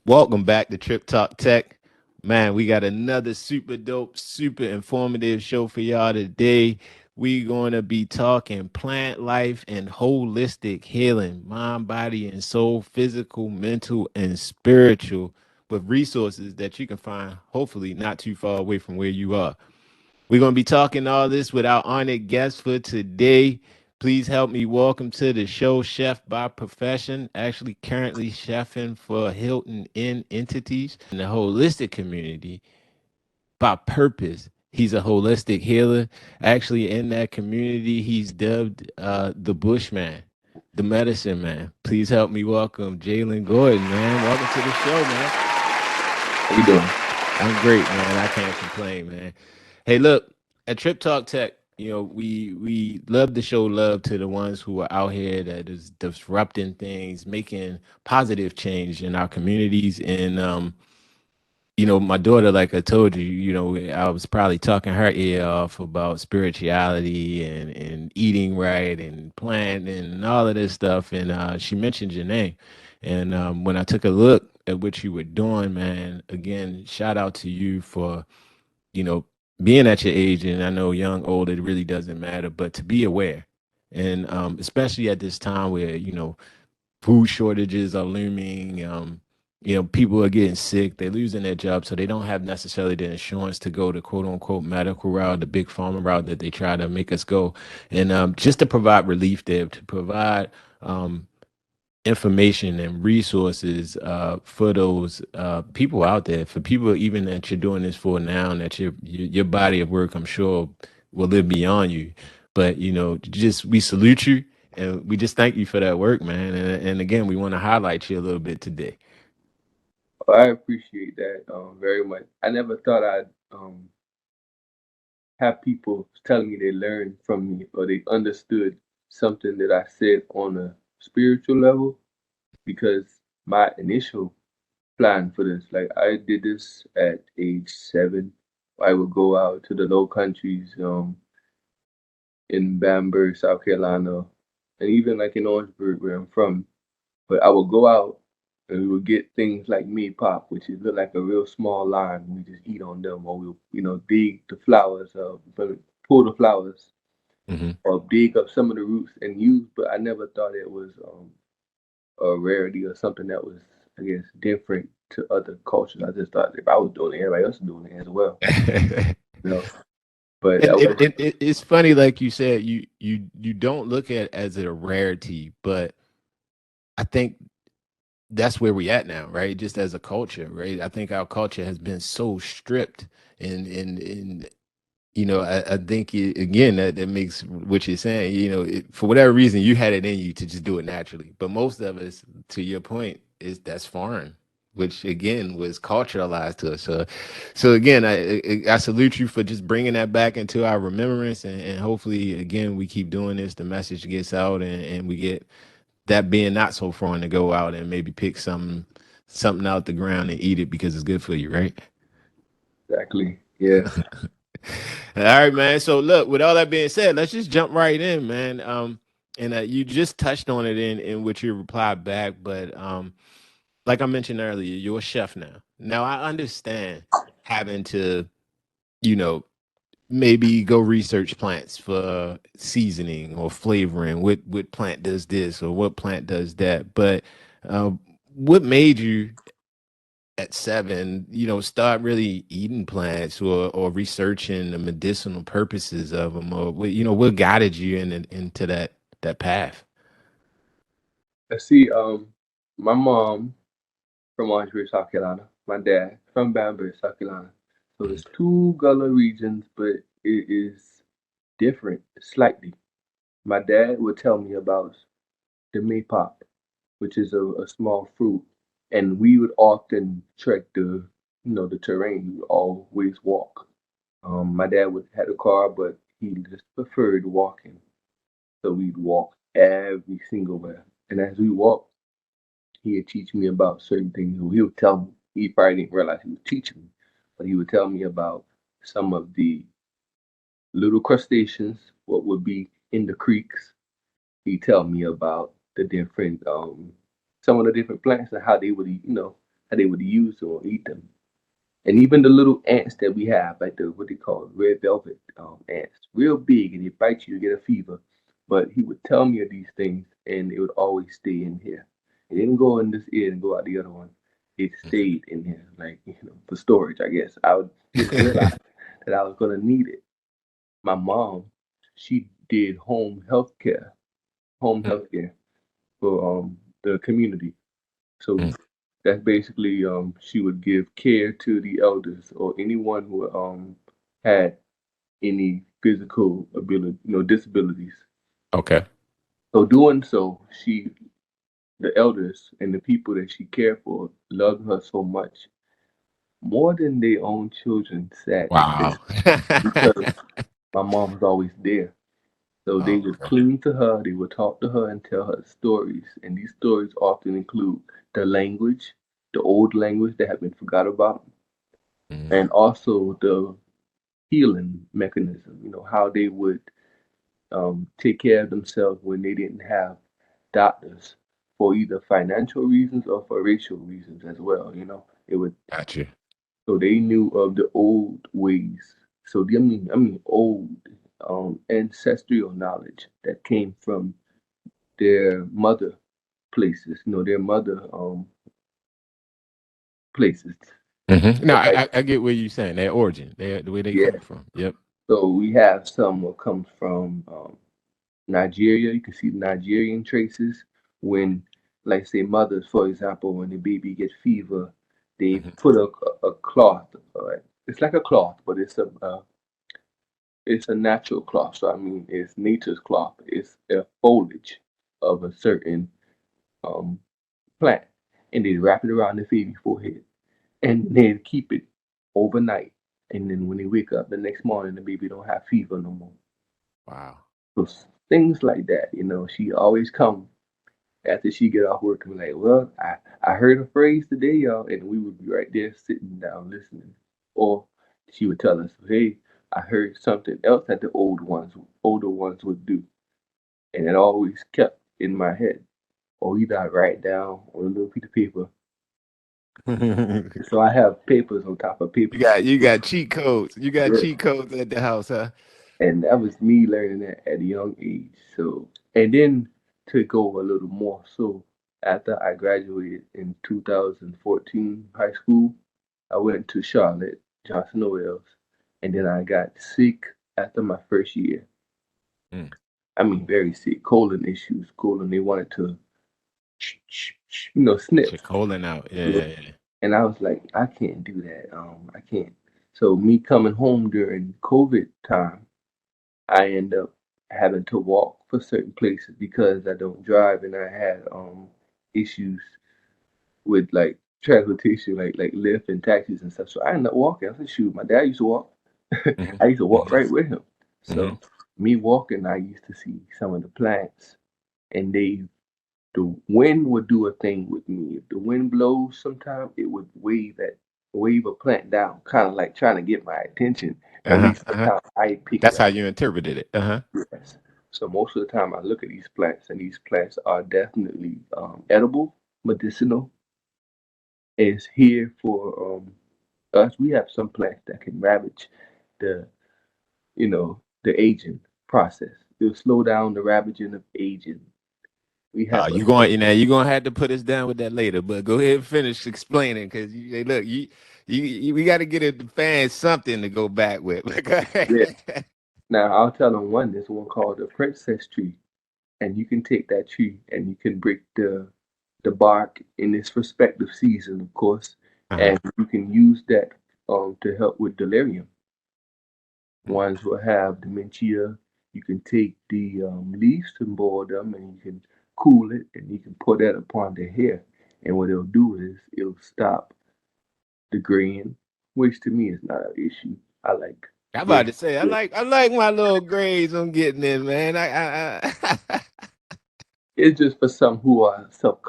Welcome back to TrippTalk Tech. Man, we got another super dope, super informative show for y'all today. We're going to be talking plant life and holistic healing, mind, body, and soul, physical, mental, and spiritual, with resources that you can find, hopefully, not too far away from where you are. We're going to be talking all this with our honored guest for today. Please help me welcome to the show, chef by profession, actually currently chefing for Hilton Inn entities in the holistic community by purpose. He's a holistic healer. Actually, in that community, he's dubbed the Bushman, the medicine man. Please help me welcome Jalen Gordon, man. Welcome to the show, man. How you doing? I'm great, man. I can't complain, man. Hey, look, at Trip Talk Tech, we love to show love to the ones who are out here that is disrupting things, making positive change in our communities. And my daughter, like I told you, I was probably talking her ear off about spirituality and eating right and planting and all of this stuff. And she mentioned your name. And when I took a look at what you were doing, man, again, shout out to you for, you know, being at your age. And I know young, old, it really doesn't matter, but to be aware. And especially at this time where, food shortages are looming. People are getting sick, they're losing their jobs, so they don't have necessarily the insurance to go the quote unquote medical route, the big pharma route that they try to make us go. And just to provide relief there, to provide information and resources for those people out there, for people even that you're doing this for now, and that your body of work, I'm sure, will live beyond you. But just we salute you and we just thank you for that work, man. And again, we want to highlight you a little bit today. Well, I appreciate that very much. I never thought I'd have people telling me they learned from me or they understood something that I said on a spiritual level because my initial plan for this, like I did this at age 7. I would go out to the low countries in Bamberg, South Carolina, and even like in Orangeburg where I'm from. But I would go out and we would get things like meat pop, which is look like a real small lime. We just eat on them, or we'll dig the flowers, pull the flowers, Hmm. or dig up some of the roots and use. But I never thought it was a rarity or something that was, I guess, different to other cultures. I just thought if I was doing it, everybody else was doing it as well. and You know, but it, that was it, it, it's funny, like you said, you don't look at it as a rarity, but I think that's where we at now, right? Just as a culture, right? I think our culture has been so stripped, and I think again that makes what you're saying. For whatever reason, you had it in you to just do it naturally, but most of us, to your point, is that's foreign, which again was culturalized to us. So again, I salute you for just bringing that back into our remembrance, and hopefully, again, we keep doing this. The message gets out, and we get that being not so foreign to go out and maybe pick something out the ground and eat it because it's good for you, right? exactly, yeah. All right, man. So look, with all that being said, let's just jump right in, man. And you just touched on it in which you replied back, but like I mentioned earlier, you're a chef now. Now I understand having to, you know, maybe go research plants for seasoning or flavoring. What plant does this or what plant does that? But uh, what made you at 7, start really eating plants or researching the medicinal purposes of them, or what guided you into that path? I see. My mom from Orangeburg, South Carolina. My dad from Bamberg, South Carolina. So Mhm. it's two Gullah regions, but it is different slightly. My dad would tell me about the maypop, which is a small fruit, and we would often trek the terrain. We would always walk. My dad would had a car, but he just preferred walking, so we'd walk every single where. And as we walked, he would teach me about certain things. He would tell me. He probably didn't realize he was teaching me, but he would tell me about some of the little crustaceans, what would be in the creeks. He'd tell me about the different, some of the different plants and how they would, how they would use them or eat them. And even the little ants that we have, like the what they call red velvet ants, real big, and they bite you, you get a fever. But he would tell me of these things, and it would always stay in here. It didn't go in this ear and go out the other one. It stayed in here, like for storage, I guess. Didn't realize that I was gonna need it. My mom, she did home health care for the community. So Mm. that's basically she would give care to the elders or anyone who had any physical ability, disabilities. Okay. So doing so, the elders and the people that she cared for loved her so much, more than their own children, sadly, Wow. because my mom was always there. So they Oh, would okay. cling to her, they would talk to her and tell her stories. And these stories often include the language, the old language that had been forgot about, Mhm. and also the healing mechanism, how they would take care of themselves when they didn't have doctors for either financial reasons or for racial reasons as well. It would Gotcha. so they knew of the old ways. So I mean old ancestral knowledge that came from their mother places, their mother places. No, Like I get what you're saying. Their origin, the way they come yeah. from. Yep. So we have some what comes from Nigeria. You can see Nigerian traces when, like, say, mothers, for example, when the baby gets fever, they Mhm. put a cloth. It's like a cloth, but it's a natural cloth. So I mean, it's nature's cloth. It's a foliage of a certain um, plant, and they wrap it around the baby's forehead, and then keep it overnight. And then when they wake up the next morning, the baby don't have fever no more. Wow. So things like that, she always come after she get off work and be like, well, I heard a phrase today, y'all, and we would be right there sitting down listening. Or she would tell us, hey, I heard something else that the older ones would do. And it always kept in my head. Or either I write down on a little piece of paper. So I have papers on top of papers. You got cheat codes. You got cheat codes at the house, huh? And that was me learning that at a young age. So, and then to go a little more so, after I graduated in 2014 high school, I went to Charlotte, Johnson Wales, and then I got sick after my first year. Mm. I mean, very sick, colon issues, colon. They wanted to, Get your snip. colon out. Yeah, Yeah. yeah, yeah. And I was like, I can't do that. I can't. So me coming home during COVID time, I end up having to walk for certain places because I don't drive and I had issues with like transportation, like Lyft and taxis and stuff. So I ended up walking. I said, shoot, my dad used to walk. Hmm. I used to walk Hmm. right with him. Hmm. So me walking, I used to see some of the plants, and the wind would do a thing with me. If the wind blows, sometimes it would wave a plant down, kind of like trying to get my attention. At Uh-huh. least that's Uh-huh. how I picked That's up. how you interpreted it. Uh-huh. Yes. So most of the time I look at these plants, and these plants are definitely edible, medicinal. It's here for us. We have some plants that can ravage the, the aging process. It'll slow down the ravaging of aging. We have a You're gonna have to put us down with that later, but go ahead and finish explaining because hey, look, we got to get the fans something to go back with. yeah. Now I'll tell them one. There's one called the princess tree, and you can take that tree and you can break the bark in its respective season, of course, Uh-huh. and you can use that to help with delirium. Ones who have dementia, you can take the leaves and boil them, and you can cool it, and you can put that upon the hair. And what it'll do is it'll stop the graying, which to me is not an issue. I like I'm gray. about to say I like my little grades I'm getting in, man. I It's just for some who are self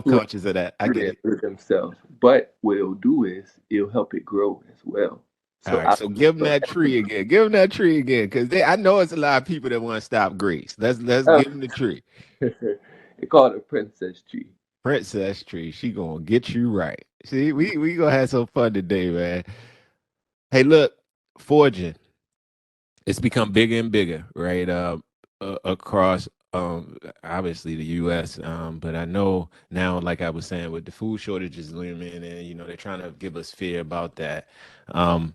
who conscious of that. I get yeah, it. for themselves. But what it'll do is it'll help it grow as well. All So right, I so give them that tree again. Give them that tree again, because I know it's a lot of people that want to stop grades. Let's uh, give them the tree. they call it a princess tree. Princess Tree, she gonna get you right. See, we gonna have some fun today, man. Hey, look, foraging. It's become bigger and bigger, right? Across obviously the U.S. But I know now, like I was saying, with the food shortages looming, and they're trying to give us fear about that. Um,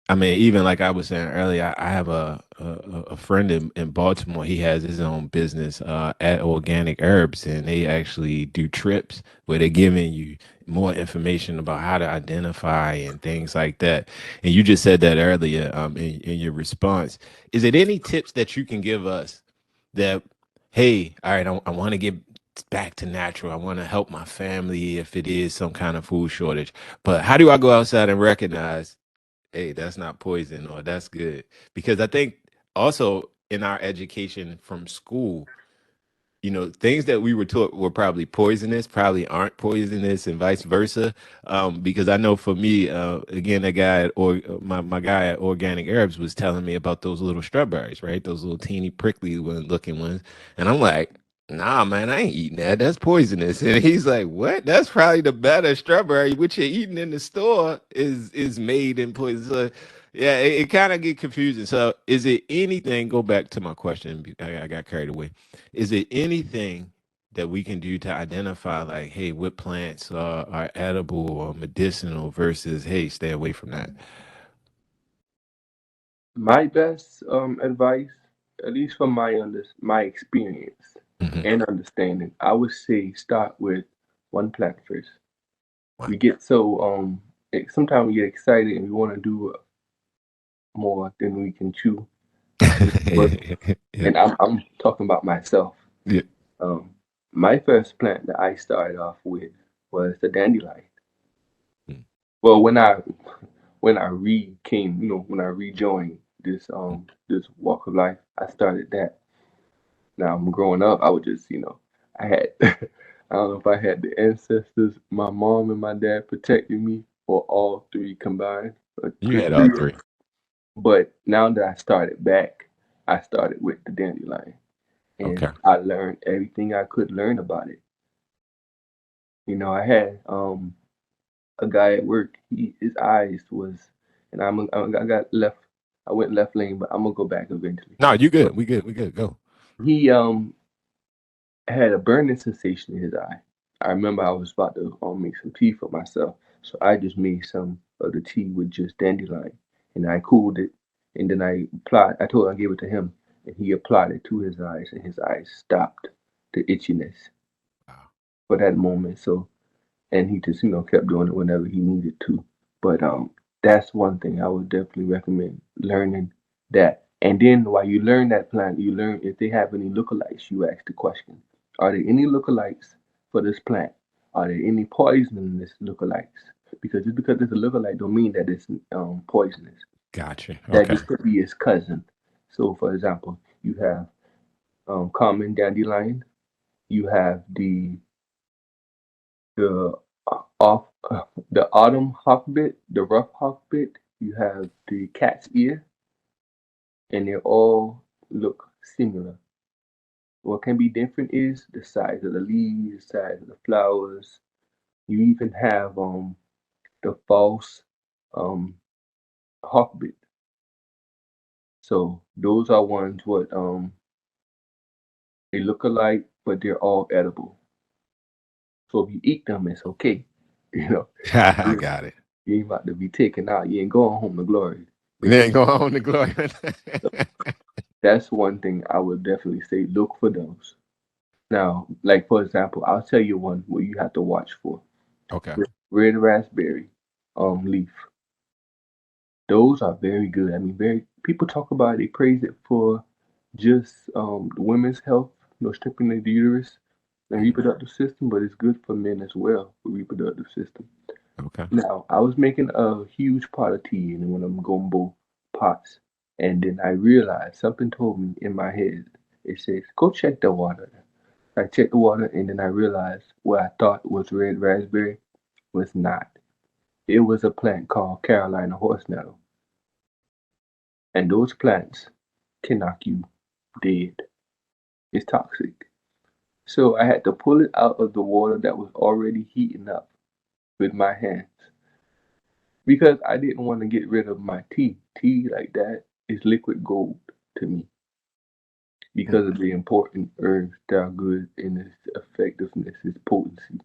I mean, even like I was saying earlier, I have a friend in Baltimore. He has his own business at Organic Herbs, and they actually do trips where they're giving you more information about how to identify and things like that. And you just said that earlier in your response. Is it any tips that you can give us that, hey, all right, I want to get back to natural. I want to help my family if it is some kind of food shortage. But how do I go outside and recognize, hey, that's not poison or that's good? Because I think also in our education from school, things that we were taught were probably poisonous, probably aren't poisonous, and vice versa. Because I know for me, again, that guy or my guy at Organic Herbs was telling me about those little strawberries, right? Those little teeny prickly looking ones, and I'm like, nah, man, I ain't eating that. That's poisonous. And he's like, what? That's probably the better strawberry. What you're eating in the store is made in poison. So, yeah, it kind of get confusing. So, is it anything? Go back to my question. I got carried away. Is it anything that we can do to identify, like, hey, what plants are edible or medicinal versus, hey, stay away from that? My best advice, at least from my experience Hmm. and understanding, I would say start with one plant first. What? We get so sometimes we get excited and we want to do more than we can chew. But Yeah. and I'm talking about myself. Yeah. Um, my first plant that I started off with was the dandelion. Mm, Well, when I re came, when I rejoined this walk of life, I started that. Now I'm growing up, I would just, I had I don't know if I had the ancestors, my mom and my dad protecting me, or all three combined. you Good had all trio. three. But now that I started back, I started with the dandelion, and Okay. I learned everything I could learn about it. I had a guy at work. His eyes was, and I got left. I went left lane, but I'm gonna go back eventually. No, you But good. We good. We good. Go. he had a burning sensation in his eye. I remember I was about to make some tea for myself, so I just made some of the tea with just dandelion, and I cooled it, and then I applied. I told I gave it to him, and he applied it to his eyes, and his eyes stopped the itchiness Wow. for that moment. So, and he just kept doing it whenever he needed to. But that's one thing I would definitely recommend learning that. And then while you learn that plant, you learn if they have any lookalikes. You ask the question: are there any lookalikes for this plant? Are there any poisonous lookalikes? Because just because it's a lookalike don't mean that it's poisonous. Gotcha. That Okay. just could be its cousin. So, for example, you have common dandelion. You have the off the autumn hawkbit, the rough hawkbit. You have the cat's ear, and they all look similar. What can be different is the size of the leaves, the size of the flowers. You even have the false um hawkbit. So those are ones what they look alike, but they're all edible. So if you eat them, it's okay. You know, I you got it. you ain't about to be taken out. You ain't going home to glory. But Then go on to glory. that's one thing I would definitely say. Look for those. Now, like for example, I'll tell you one where you have to watch for Okay. red raspberry leaf. Those are very good. I mean, very people talk about it, they praise it for just the women's health, strengthening the uterus and Mhm. reproductive system, but it's good for men as well for reproductive system. Okay. Now, I was making a huge pot of tea in one of them gumbo pots, and then I realized something told me in my head. It says, "Go check the water." I checked the water, and then I realized what I thought was red raspberry was not. It was a plant called Carolina horse nettle, and those plants can knock you dead. It's toxic. So I had to pull it out of the water that was already heating up with my hands because I didn't want to get rid of my tea. Tea like that is liquid gold to me because of the important herbs that are good in its effectiveness, its potency.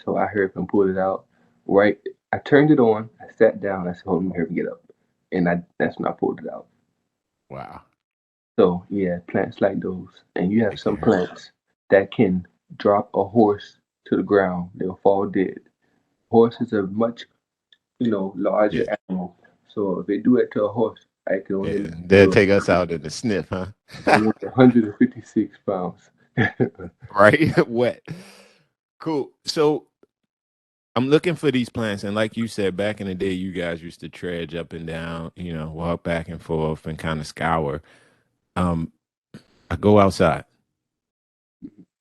So I heard him pull it out. Right, I turned it on. I sat down. I said, "Hold on, get up," and that's when I pulled it out. Wow. So yeah, plants like those, and you have It can some hurt. plants that can drop a horse to the ground; they'll fall dead. Horses are much, larger Yeah. animal. So if they do it to a horse, I can only Yeah. imagine They'll to take us out in the sniff, huh? a 156 pounds. Right? Wet. Cool. So I'm looking for these plants, and like you said, back in the day, you guys used to trudge up and down, walk back and forth and kind of scour. Um, I go outside.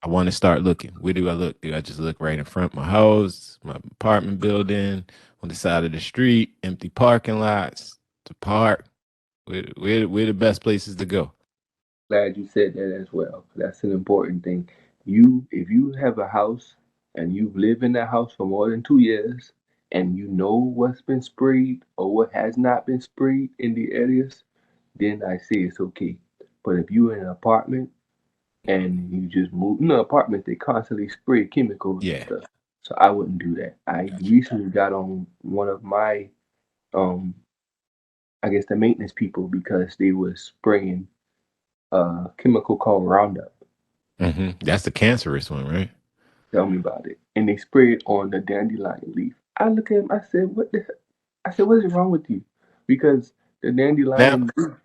I want to start looking. Where do I look? Do I just look right in front of my house, my apartment building, on the side of the street, empty parking lots, the park? Where the best places to go? Glad you said that as well. That's an important thing. If you have a house and you've lived in that house for more than 2 years, and you know what's been sprayed or what has not been sprayed in the areas, then I say it's okay. But if you're in an apartment and you just move, apartments they constantly spray chemicals and Yeah, stuff. So I wouldn't do that. I gotcha. recently got on one of my, um, I guess the maintenance people because they were spraying a chemical called Roundup. That's the cancerous one, right? Tell me about it. And they spray it on the dandelion leaf. I look at him. I said, "What the?" I said, "What is wrong with you?" Because the Now, dandelion leaf.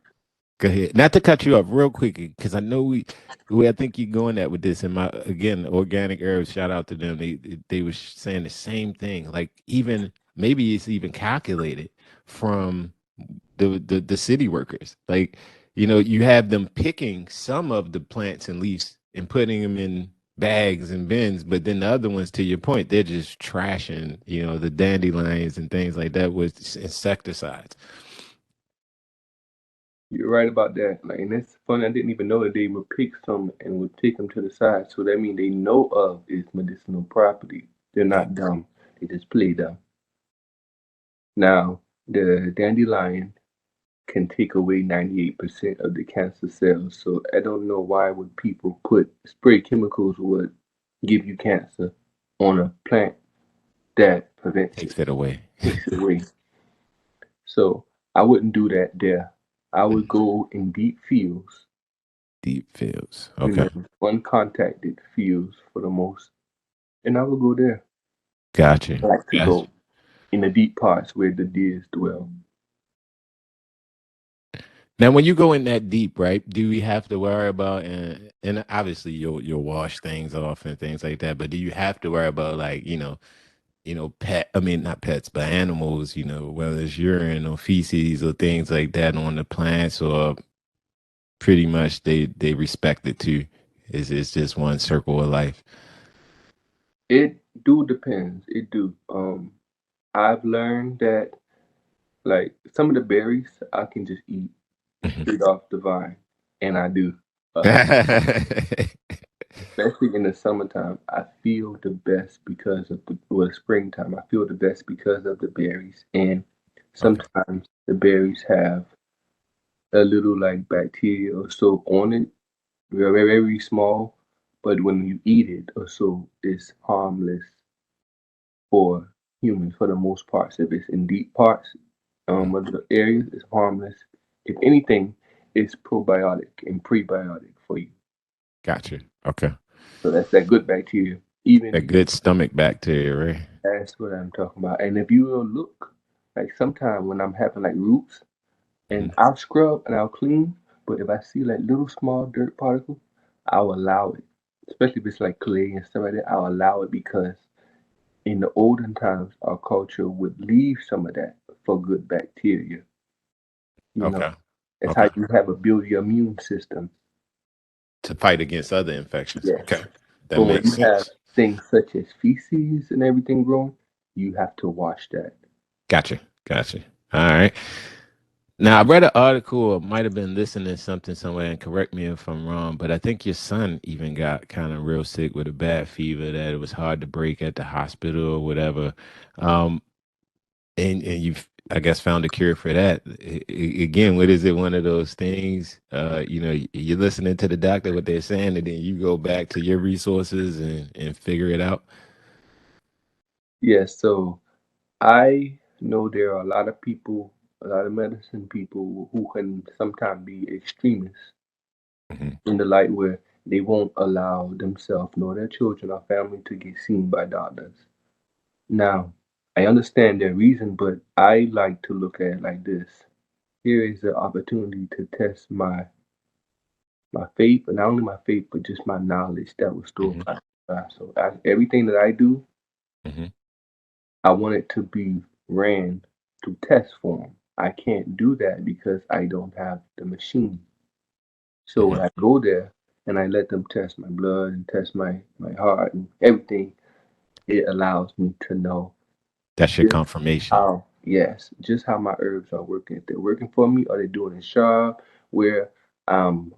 go ahead. Not to cut you off real quick, because I know I think you're going at with this. And my again, organic herbs. Shout out to them. They were saying the same thing. Like even maybe it's even calculated from the city workers. Like you have them picking some of the plants and leaves and putting them in bags and bins, but then the other ones, to your point, they're just trashing. The dandelions and things like that with insecticides. You're right about that. Like, and it's funny. I didn't even know that they would pick some and would take them to the side. So that means they know of its medicinal property. They're Yeah, not dumb. They just play dumb. Now, the dandelion can take away 98% of the cancer cells. So I don't know why would people put spray chemicals would give you cancer on a plant that prevents it, takes it away. takes it away. So I wouldn't do that there. I would go in deep fields, Deep fields. Okay. uncontacted fields for the most, and I would go there. Got you. I like to Got you. go in the deep parts where the deers dwell. Now, when you go in that deep, right? Do we have to worry about and obviously you'll wash things off and things like that, but do you have to worry about like pet? I mean, not pets, but animals. Whether it's urine or feces or things like that on the plants, or pretty much they respect it too. It's just one circle of life. It do depends. It do. I've learned that like some of the berries I can just eat Mhm. straight off the vine, and I do. Especially in the summertime, I feel the best because of the springtime. I feel the best because of the berries, and Okay. sometimes the berries have a little like bacteria or so on it, very very small, but when you eat it or so, it's harmless for humans for the most part. If it's in deep parts Mm. of the areas, it's harmless. If anything, it's probiotic and prebiotic for you. Gotcha. Okay. So that's that good bacteria. Even That good stomach bacteria, right? that's what I'm talking about. And if you will look, like sometime when I'm having like roots, and Mhm. I'll scrub and I'll clean, but if I see like little small dirt particles, I'll allow it. Especially if it's like clay and stuff like that, I'll allow it because in the olden times, our culture would leave some of that for good bacteria. You know, Okay. that's how Okay. you have a build your immune system. To fight against other infections. Yes. Okay. That But when makes you have sense. things such as feces and everything growing, you have to wash that. Gotcha. Gotcha. All right. Now I read an article, or might have been listening to something somewhere, and correct me if I'm wrong, but I think your son even got kind of real sick with a bad fever that it was hard to break at the hospital or whatever. Um, and you've, I guess, found a cure for that. Again, what is it? One of those things, you're listening to the doctor what they're saying, and then you go back to your resources and figure it out. Yes, so I know there are a lot of people, a lot of medicine people who can sometimes be extremists Hmm. in the light where they won't allow themselves nor their children or family to get seen by doctors. Now, I understand their reason, but I like to look at it like this. Here is the opportunity to test my faith, but not only my faith, but just my knowledge that was stored Hmm. by God. So everything that I do, Hmm. I want it to be ran through test form. I can't do that because I don't have the machine. So when Hmm. I go there and I let them test my blood and test my heart and everything, it allows me to know That's your just confirmation. how, yes, just how my herbs are working. If they're working for me, or they're doing it sharp, where I'm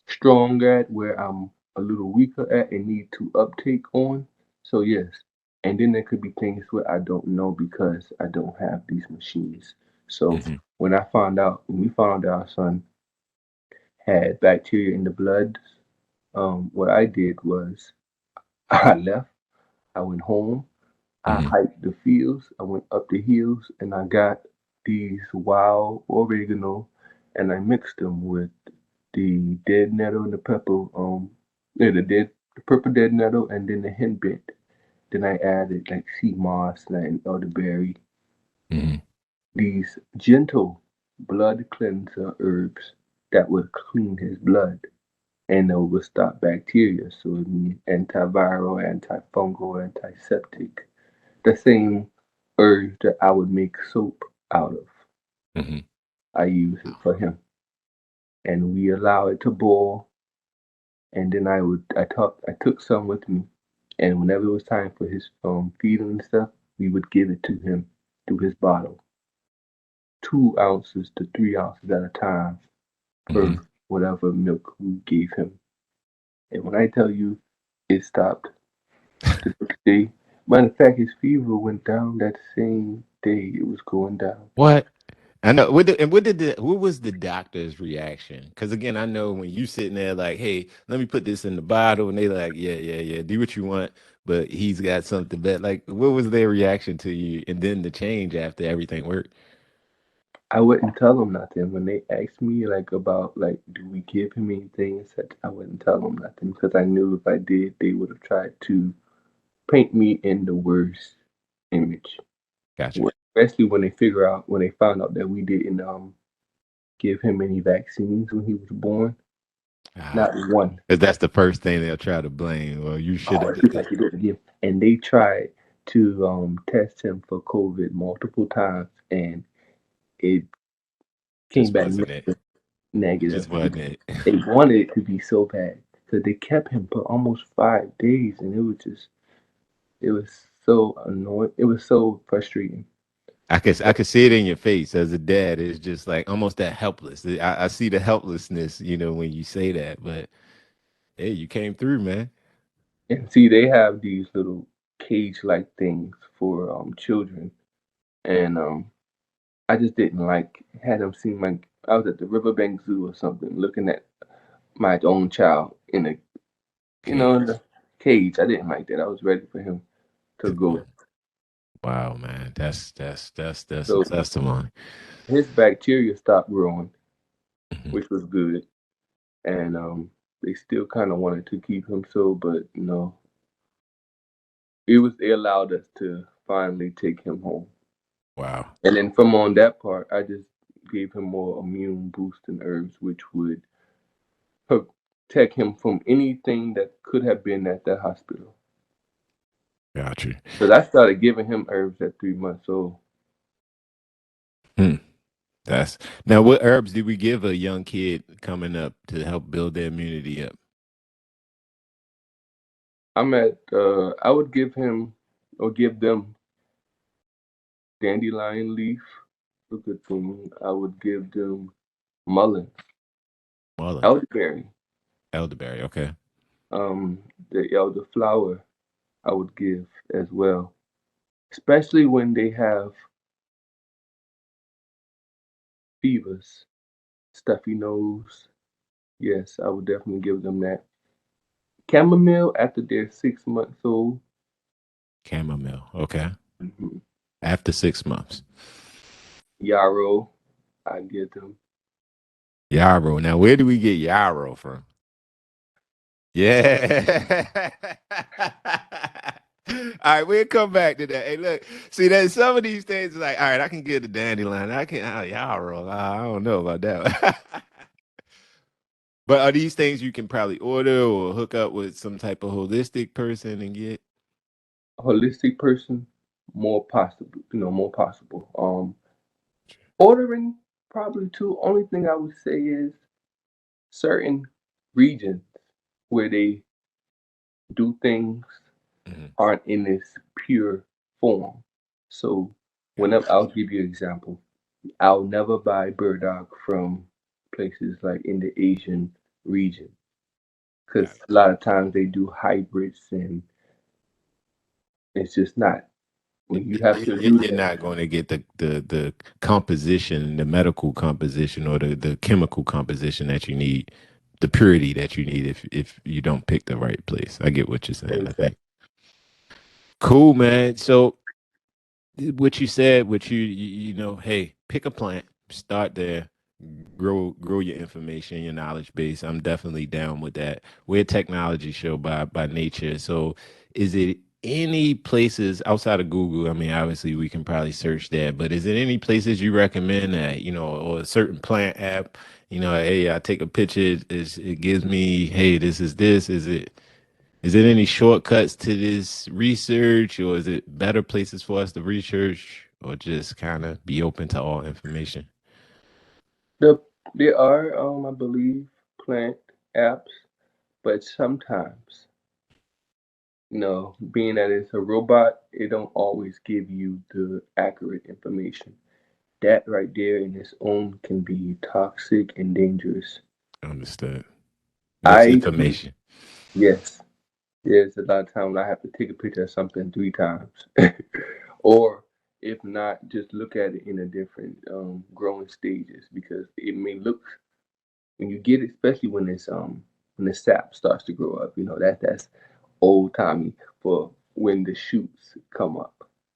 strong at, where I'm a little weaker at and need to uptake on. So yes. And then there could be things where I don't know because I don't have these machines. So Hmm. when we found out our son had bacteria in the blood, what I did was I left, I went home, I Hmm. hiked the fields. I went up the hills and I got these wild oregano and I mixed them with the dead nettle and the pepper, yeah, the purple dead nettle and then the henbit. Then I added like sea moss and elderberry. Hmm. These gentle blood cleanser herbs that would clean his blood and it would stop bacteria. So it means antiviral, antifungal, antiseptic. The same herb that I would make soap out of. Hmm. I use it for him. And we allow it to boil and then I took some with me and whenever it was time for his feeding and stuff, we would give it to him through his bottle. 2 ounces to 3 ounces at a time Hmm. per whatever milk we gave him. And when I tell you it stopped the next day, matter of fact his fever went down that same day it was going down. What? I know. What was the doctor's reaction? Because again, I know when you sitting there like, hey, let me put this in the bottle, and they like, yeah, yeah, yeah, do what you want, but he's got something better. Like, what was their reaction to you, and then the change after everything worked? I wouldn't tell them nothing when they asked me like about like do we give him anything and such. I wouldn't tell them nothing because I knew if I did, they would have tried to paint me in the worst image. Gotcha. Especially when they found out that we didn't give him any vaccines when he was born. Ah, Not one. because that's the first thing they'll try to blame. Well, you should Oh, have it's did just this. like you didn't give. And they tried to test him for COVID multiple times, and it came Just back wasn't it. It negative. just wasn't it. They wanted it to be so bad because they kept him for almost 5 days, and it was so annoying. It was so frustrating. I could see it in your face as a dad. It's just like almost that helpless. I see the helplessness, when you say that. But hey, you came through, man. And see, they have these little cage-like things for children, and I just didn't like had them seem like I was at the Riverbank Zoo or something, looking at my own child in a in Okay. the cage. I didn't like that. I was ready for him to To go. go. Wow, man. That's some So testimony. his bacteria stopped growing, Mhm. which was good, and they still kind of wanted to keep him so, but they allowed us to finally take him home. Wow. And then from on that part, I just gave him more immune boosting herbs, which would protect him from anything that could have been at that hospital. Got you. Because I started giving him herbs at 3 months old. Hmm. That's now what herbs do we give a young kid coming up to help build their immunity up? I would give him or give them dandelion leaf a good thing. I would give them mullein, Mullen, elderberry, elderberry. Okay. um, the elderflower. I would give as well, especially when they have fevers, stuffy nose. Yes, I would definitely give them that. Chamomile after they're 6 months old. Chamomile. Okay. Mhm. After 6 months. Yarrow, I give them. Yarrow. Now, where do we get yarrow from? Yeah. All right, we'll come back to that. Hey, look, see that some of these things like, all right, I can get the dandelion. I can yarrow. I don't know about that. But are these things you can probably order or hook up with some type of holistic person and get? Holistic person, more possible, more possible. Ordering probably too. Only thing I would say is certain regions where they do things Mhm. aren't in this pure form. So whenever Gotcha. I'll give you an example, I'll never buy burdock from places like in the Asian region because Gotcha. a lot of times they do hybrids and it's just not. When you have to use You're that, not going to get the composition, the medical composition, or the chemical composition that you need, the purity that you need if you don't pick the right place. I get what you're saying. I exactly. think cool, man. So what you said, what you know, hey, pick a plant, start there, grow your information, your knowledge base. I'm definitely down with that. We're a technology show by nature. So is it any places outside of Google? I mean, obviously we can probably search there, but is it any places you recommend that, or a certain plant app, hey, I take a picture, it gives me, hey, this is this. Is it any shortcuts to this research, or is it better places for us to research, or just kind of be open to all information? The, there are, I believe, plant apps, but sometimes, being that it's a robot, it don't always give you the accurate information. That right there in its own can be toxic and dangerous. Understood. I Misinformation. yes, there's a lot of times I have to take a picture of something 3 times, or if not, just look at it in a different growing stages because it may look when you get it, especially when the sap starts to grow up. That's old timey for when the shoots come up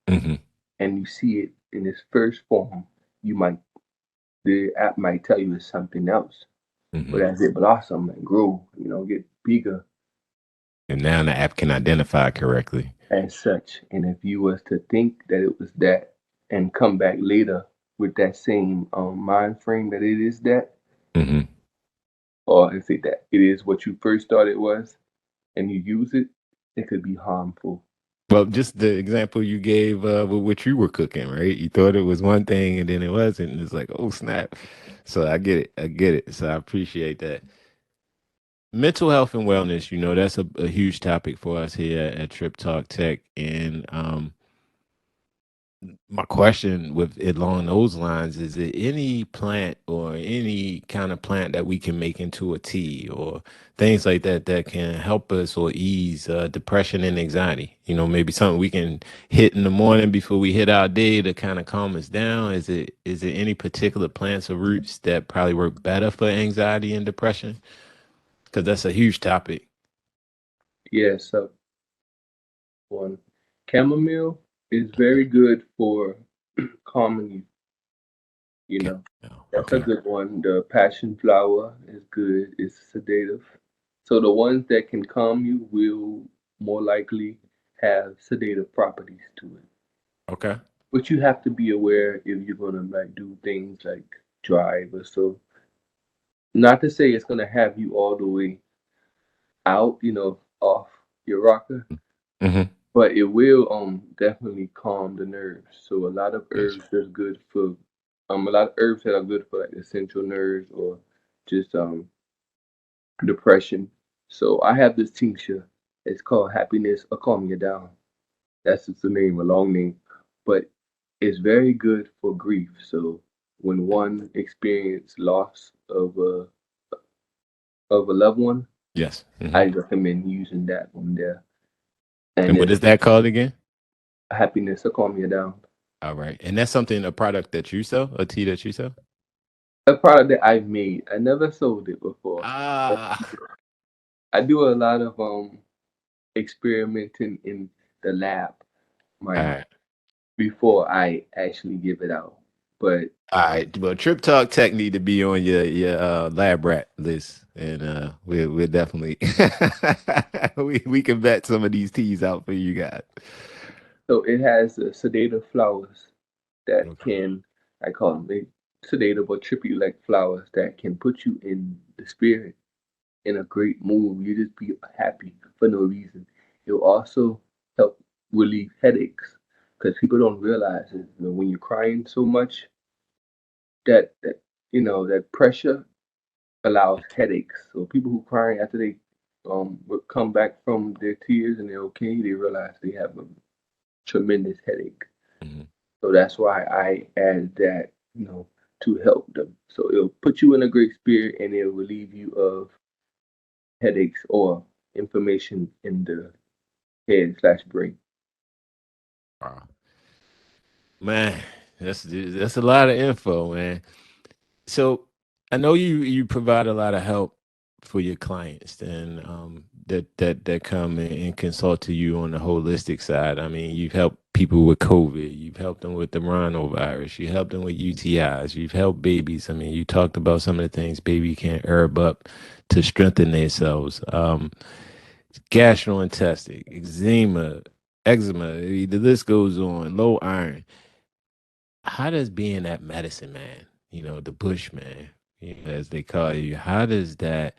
Hmm. and you see it in its first form. You might the app might tell you it's something else, but Hmm. as it blossom and grow, get bigger And now the app can identify correctly. as such. And if you was to think that it was that and come back later with that same mind frame that it is that, Hmm. or if it is what you first thought it was, and you use it, it could be harmful. Well, just the example you gave with what you were cooking, right? You thought it was one thing and then it wasn't. And it's like, oh, snap. So I get it. I get it. So I appreciate that. Mental health and wellness, that's a huge topic for us here at Trip Talk Tech. And my question with it along those lines is it any plant or any kind of plant that we can make into a tea or things like that that can help us or ease depression and anxiety? Maybe something we can hit in the morning before we hit our day to kind of calm us down. Is it any particular plants or roots that probably work better for anxiety and depression? Because that's a huge topic. Yeah, so one chamomile is very good for calming you. You Okay. know, No. that's a Okay. good one. The passion flower is good. It's sedative. So the ones that can calm you will more likely have sedative properties to it. Okay. But you have to be aware if you're gonna like do things like drive or so. Not to say it's gonna have you all the way out, off your rocker, Mm-hmm. but it will definitely calm the nerves. So a lot of Gotcha. herbs that's good for a lot of herbs that are good for like the central nerves or just depression. So I have this tincture. It's called Happiness or Calm You Down. That's just the name, a long name, but it's very good for grief. So when one experience loss of a loved one, Yes. I recommend using that one there. And And what then is that called again? happiness will calm you down. All right. And that's something, a product that you sell, a tea that you sell? A product that I've made. I never sold it before. Ah. I do a lot of experimenting in the lab, All mind you, right. before I actually give it out. But All right. Well, Trip Talk Tech need to be on your lab rat list. And we're definitely we can vet some of these teas out for you guys. so it has sedative flowers that Okay. can, I call them sedative or trippy like flowers that can put you in the spirit in a great mood. You just be happy for no reason. It'll also help relieve headaches because people don't realize it. You know, when you're crying so much, that that pressure allows headaches. So people who cry after they would come back from their tears and they're okay, they realize they have a tremendous headache. Mhm. So that's why I add that, to help them. So it'll put you in a great spirit and it'll relieve you of headaches or inflammation in the head/brain. Wow. Man, that's a lot of info, man. So I know you provide a lot of help for your clients and that come and consult to you on the holistic side. I mean, you've helped people with COVID, you've helped them with the rhinovirus, you helped them with UTIs, you've helped babies. I mean, you talked about some of the things baby can herb up to strengthen themselves. Gastrointestinal, eczema, the list goes on, low iron. How does being that medicine man, the bushman, as they call you, how does that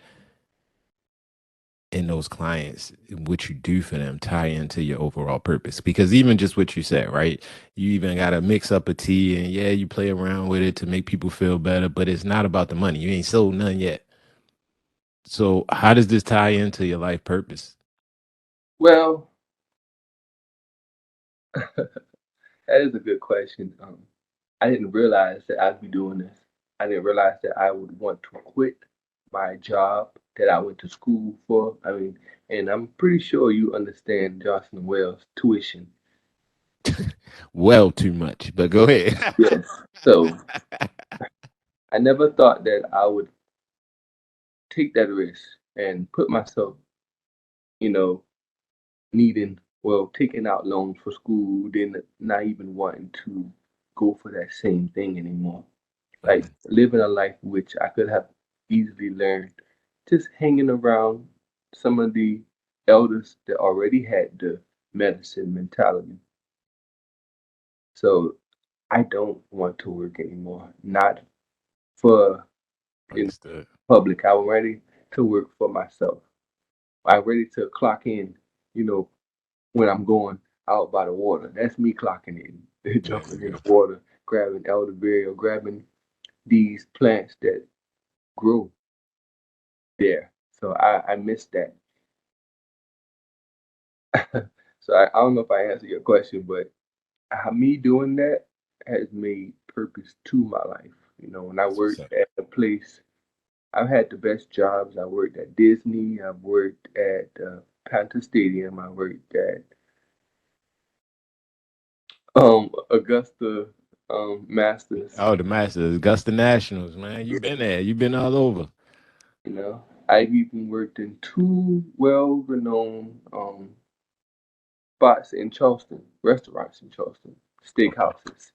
in those clients, what you do for them, tie into your overall purpose? Because even just what you said, right? You even got to mix up a tea and yeah, you play around with it to make people feel better, but it's not about the money. You ain't sold none yet. So how does this tie into your life purpose? Well, that is a good question. I didn't realize that I'd be doing this. I didn't realize that I would want to quit my job that I went to school for. I mean, and I'm pretty sure you understand Johnson and Wales tuition. Well, too much, but go ahead. Yes. So I never thought that I would take that risk and put myself, you know, needing, well, taking out loans for school, then not even wanting to go for that same thing anymore. Like Mhm. living a life which I could have easily learned just hanging around some of the elders that already had the medicine mentality. So I don't want to work anymore. Not for Understood. public. I'm ready to work for myself. I'm ready to clock in, you know, when I'm going out by the water. That's me clocking in, There you jumping in go. the water, grabbing elderberry or grabbing these plants that grow there. So I miss that. So I don't know if I answered your question, but me doing that has made purpose to my life. You know, when I That's what's worked up. at a place, I've had the best jobs. I worked at Disney. I've worked at Panther Stadium. I worked at Augusta Masters. Oh, the Masters, Augusta Nationals, man. You've been there. You've been all over. You know, I've even worked in two well-renowned spots in Charleston, restaurants in Charleston, Okay. steakhouses,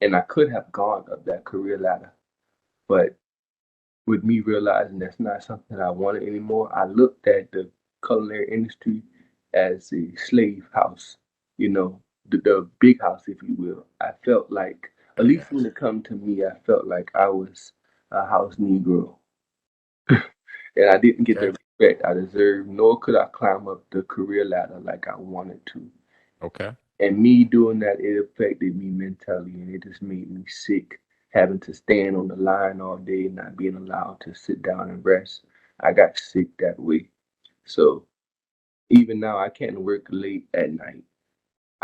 and I could have gone up that career ladder, but with me realizing that's not something I wanted anymore, I looked at the culinary industry as a slave house, the big house, if you will. I felt like, at I least got when it come to me, I felt like I was a house Negro. And I didn't you. get the Okay. respect I deserved, nor could I climb up the career ladder like I wanted to. Okay. And me doing that, it affected me mentally and it just made me sick, having to stand on the line all day, not being allowed to sit down and rest. I got sick that way. So even now, I can't work late at night.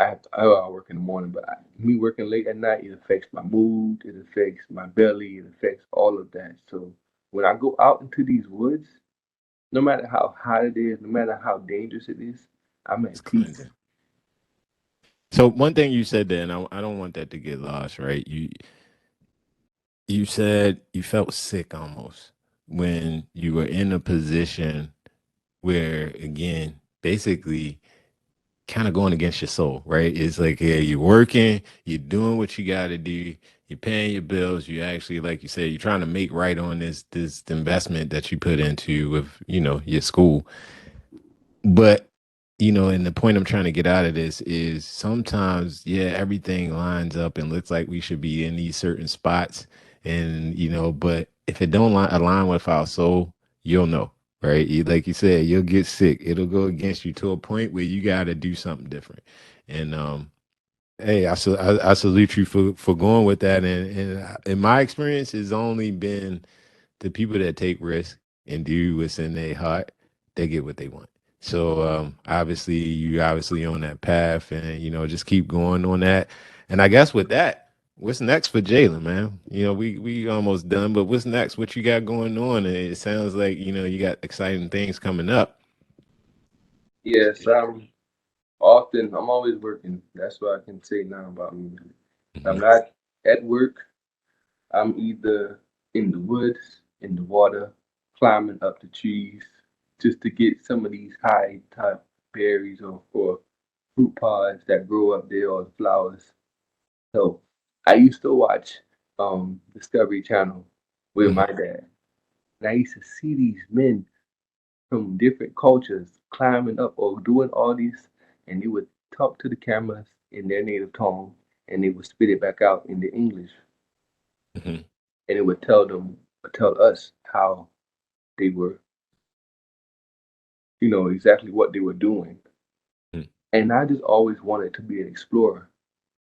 I work in the morning, but me working late at night, it affects my mood, it affects my belly, it affects all of that. So when I go out into these woods, no matter how hot it is, no matter how dangerous it is, I'm It's at peace. cleansing. So one thing you said there, and I don't want that to get lost, right? You said you felt sick almost when you were in a position where, again, basically kind of going against your soul, right? It's like, yeah, you're working, you're doing what you got to do, you're paying your bills, you actually, like you said, you're trying to make right on this investment that you put into with, your school. But and the point I'm trying to get out of this is sometimes, yeah, everything lines up and looks like we should be in these certain spots, and but if it don't align with our soul, you'll know, right? Like you said, you'll get sick. It'll go against you to a point where you got to do something different. And hey, I salute you for going with that. And in my experience, it's only been the people that take risks and do what's in their heart, they get what they want. So obviously you obviously on that path, and just keep going on that. And I guess with that, what's next for Jalen, man? We almost done, but what's next? What you got going on? And it sounds like you got exciting things coming up. Yes, I'm always working. That's what I can say now about me. I'm Hmm. not at work. I'm either in the woods, in the water, climbing up the trees just to get some of these high top berries or fruit pods that grow up there or the flowers. So I used to watch Discovery Channel with my Hmm. dad. And I used to see these men from different cultures climbing up or doing all these, and they would talk to the cameras in their native tongue, and they would spit it back out in the English, Hmm. and it would tell us how they were, exactly what they were doing. And I just always wanted to be an explorer.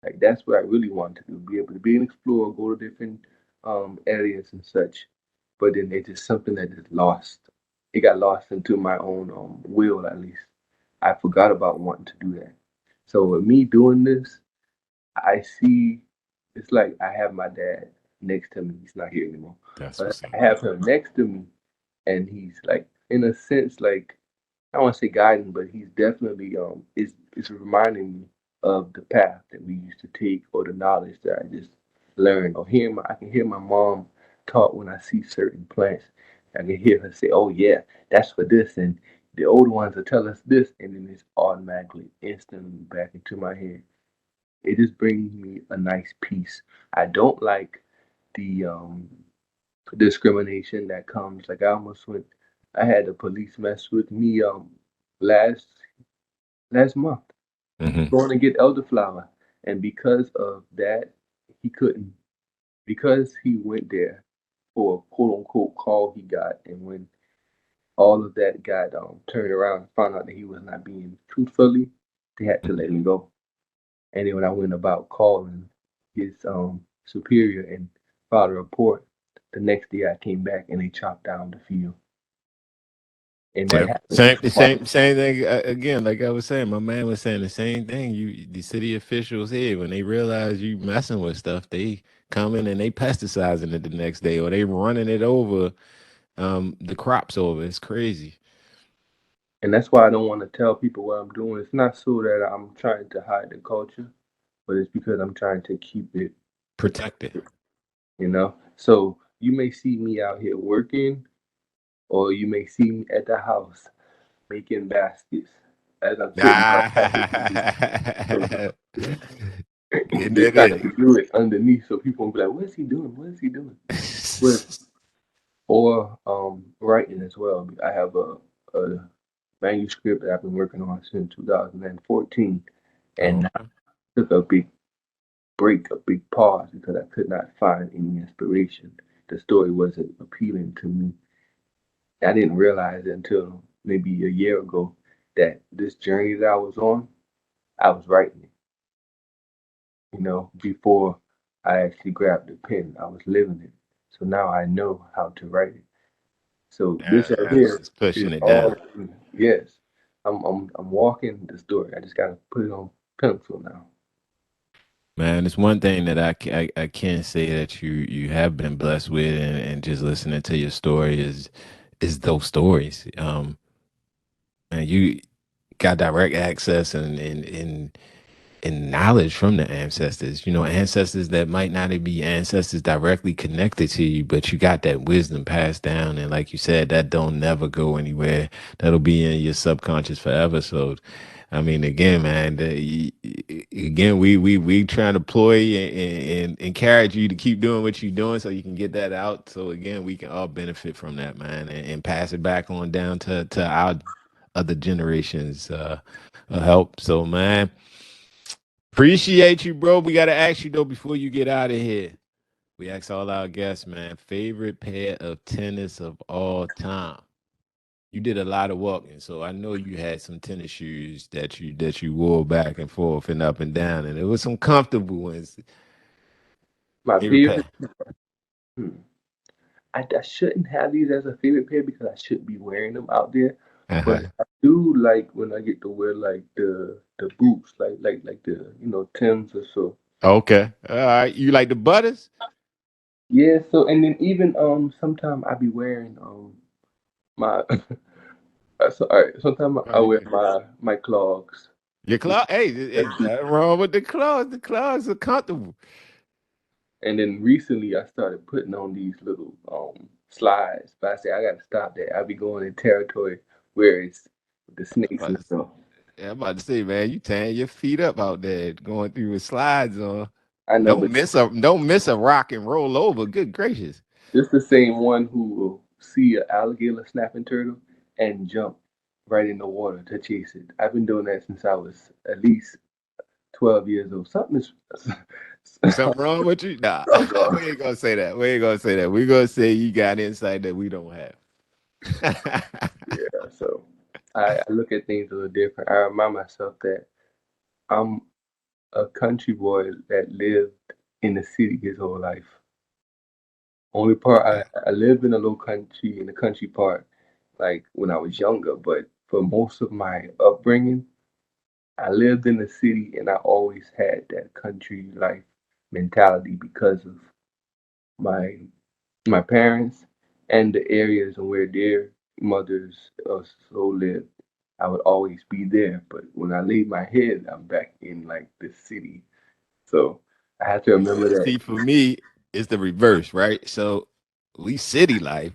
Like that's what I really wanted to do, be able to be an explorer, go to different areas and such. But then it's just something that just lost. It got lost into my own will, at least. I forgot about wanting to do that. So with me doing this, I see it's like I have my dad next to me. He's not here anymore, That's but what's up, I man. have him next to me, and he's like, in a sense, like I don't want to say guiding, but he's definitely is reminding me of the path that we used to take or the knowledge that I just learned. Or I can hear my mom talk when I see certain plants. I can hear her say, "Oh yeah, that's for this," and the older ones will tell us this, and then it's automatically, instantly back into my head. It just brings me a nice peace. I don't like the discrimination that comes. Like I almost went, I had the police mess with me last last month Hmm. going to get elderflower, and because of that, he couldn't because he went there for a quote unquote call he got, and when all of that got turned around and found out that he was not being truthfully, they had to let him go. And then when I went about calling his superior and filed a report, the next day I came back and they chopped down the field. And that Yep. happened Same, twice. same thing again. Like I was saying, my man was saying the same thing. The city officials here, when they realize you messing with stuff, they come in and they pesticiding it the next day, or they running it over, the crops over. It's crazy. And that's why I don't want to tell people what I'm doing. It's not so that I'm trying to hide the culture, but it's because I'm trying to keep it Protected. protected. So you may see me out here working, or you may see me at the house making baskets as I'm sitting outside the TV. So Ah, getting they it try to in. do it underneath so people will be like, what is he doing? What is he doing? But or writing as well. I have a manuscript that I've been working on since 2014, Oh, and I okay. took a big break, a big pause because I could not find any inspiration. The story wasn't appealing to me. I didn't realize it until maybe a year ago that this journey that I was on, I was writing it. Before I actually grabbed the pen, I was living it. So now I know how to write it. So this right That's here pushing is it all down. yes. I'm walking the story. I just gotta put it on. pencil now. Man, it's one thing that I can't say that you have been blessed with, and just listening to your story is those stories. And you got direct access and knowledge from the ancestors. You know, ancestors that might not even be ancestors directly connected to you, but you got that wisdom passed down, and like you said, that don't never go anywhere. That'll be in your subconscious forever. So, I mean, again, man, again, we trying to ploy and encourage you to keep doing what you're doing, so you can get that out. So again, we can all benefit from that, man, and pass it back on down to our other generations help. So, man, appreciate you, bro. We gotta ask you though before you get out of here. We ask all our guests, man, favorite pair of tennis of all time. You did a lot of walking, so I know you had some tennis shoes that you wore back and forth and up and down, and it was some comfortable ones. My Favorite favorite. pair. Hmm, I shouldn't have these as a favorite pair because I shouldn't be wearing them out there. But Uh-huh. I do like when I get to wear like the boots, like the Tims or so. Okay. All right. You like the butters? Yeah. So and then even sometimes I be wearing my so all right. Sometimes Oh, I you wear good. my clogs. Your Which claw. Hey, ain't nothing wrong with the claws. The claws are comfortable. and then recently I started putting on these little slides. But I say I gotta stop that. I be going in territory where it's the snakes and About to stuff. Yeah, I'm about to say, man, you tearing your feet up out there going through with slides on. I know, but Don't miss a rock and roll over. Good gracious. this the same one who will see an alligator snapping turtle and jump right in the water to chase it. I've been doing that since I was at least 12 years old. Something is Something wrong with you? Nah. something wrong. We ain't gonna say that. We ain't gonna say that. We gonna say you got insight that we don't have. Yeah, so I look at things a little different. I remind myself that I'm a country boy that lived in the city his whole life. Only part Okay. I lived in a low country in the country part, like when I was younger, but for most of my upbringing, I lived in the city and I always had that country life mentality because of my my parents and the areas and where their mothers so lived. I would always be there, but when I leave my head, I'm back in like the city. So I have to remember that. See, for me, it's the reverse, right? So we city life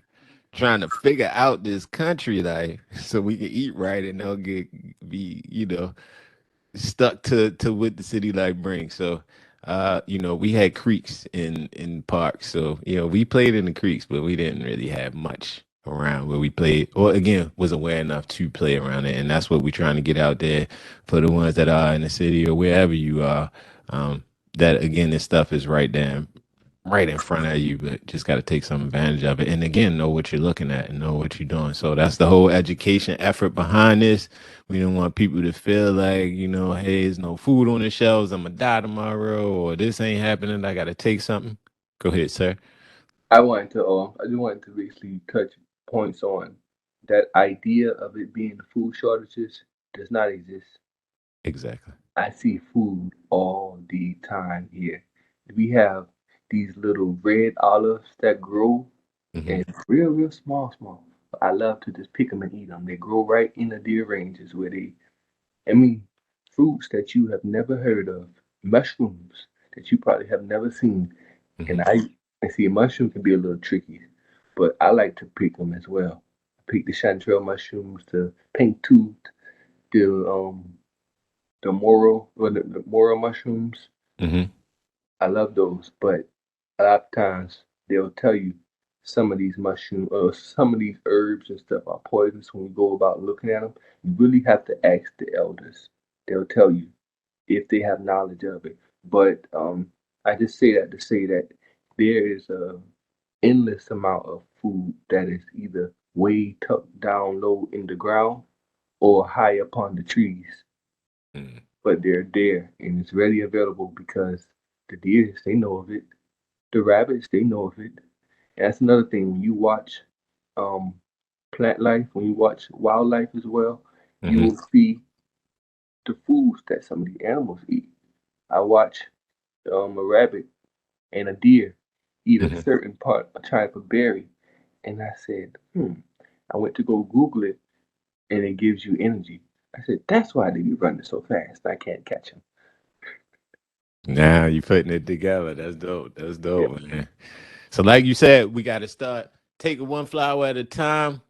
trying to figure out this country life so we can eat right and don't get be, stuck to what the city life brings. So, we had creeks in parks. So, we played in the creeks, but we didn't really have much around where we played, or again, was aware enough to play around it. And that's what we're trying to get out there for the ones that are in the city or wherever you are. Um, that again, this stuff is right in front of you, but just got to take some advantage of it. And again, know what you're looking at and know what you're doing. So that's the whole education effort behind this. We don't want people to feel like, hey, there's no food on the shelves. I'm going to die tomorrow, or this ain't happening. I got to take something. Go ahead, sir. I just wanted to basically touch points on that idea of it being food shortages does not exist. Exactly. I see food all the time here. We have these little red olives that grow Hmm. and real small, small. I love to just pick them and eat them. They grow right in the deer ranges where I mean, fruits that you have never heard of, mushrooms that you probably have never seen. And Hmm. I see a mushroom can be a little tricky, but I like to pick them as well. I pick the chanterelle mushrooms, the pink tooth, the the morel or the morel mushrooms. Hmm. I love those, but a lot of times they'll tell you some of these mushrooms or some of these herbs and stuff are poisonous when you go about looking at them. You really have to ask the elders. They'll tell you if they have knowledge of it. But I just say that to say that there is a endless amount of food that is either way tucked down low in the ground or high up on the trees, Hmm. but they're there and it's readily available because the deers they know of it, the rabbits they know of it. And that's another thing when you watch um, plant life, when you watch wildlife as well, you Hmm. will see the foods that some of the animals eat. I watch a rabbit and a deer eat a Mhm. certain part, a type of berry, and I said, I went to go Google it, and it gives you energy. I said, that's why they be running so fast. I can't catch them. Now you putting it together. That's dope. That's Yeah, dope, man. So, like you said, we got to start taking one flower at a time.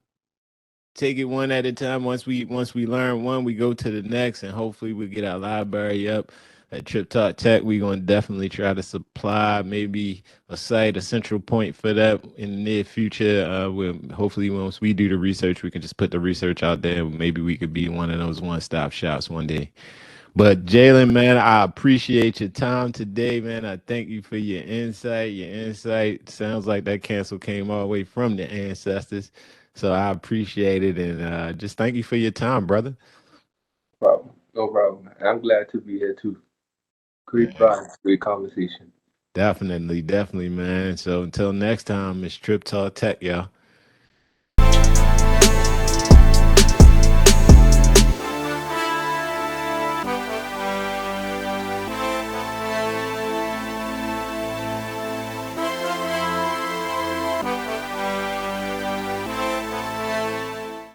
Take it one at a time. Once we learn one, we go to the next, and hopefully we get our library up. At Trip Talk Tech, we're gonna definitely try to supply maybe a site, a central point for that in the near future. We'll hopefully once we do the research, we can just put the research out there. Maybe we could be one of those one-stop shops one day. But Jalen, man, I appreciate your time today, man. I thank you for your insight. Your insight sounds like that cancel came all the way from the ancestors. So I appreciate it, and just thank you for your time, brother. no problem. No problem. I'm glad to be here too. Great Yeah, vibes, great conversation. definitely, definitely, man. So until next time, it's Trip Talk Tech, y'all.